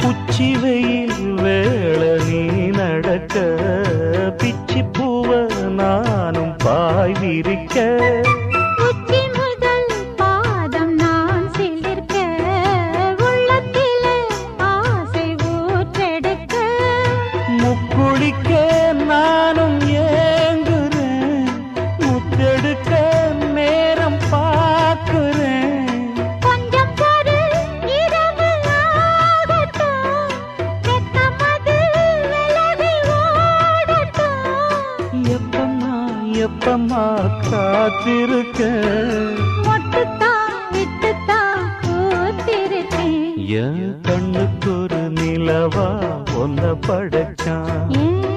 உச்சி வெயில் வேள நீ நடக்க பிச்சி பூவ நானும் பாய் விரிக்க உச்சி முதல் பாதம் நான் சிலிர்க்க உள்ளத்திலே ஆசை ஊற்றெடுக்க முக்குளிக்க நானும் ஏங்குறேன் முத்தெடுக்க நேரம் பார்க்கிறேன் கொஞ்சம் பொறு இரவு ஆகட்டும் வெக்கமது விலகி ஓடட்டும் எப்பம்மா எப்பம்மா காத்திருக்க மொட்டுத்தான் விட்டுத்தான் பூத்திருக்கேன் என் கண்ணுக்கு ஒரு நிலவா ஒன்ன படைச்சான் ஏன்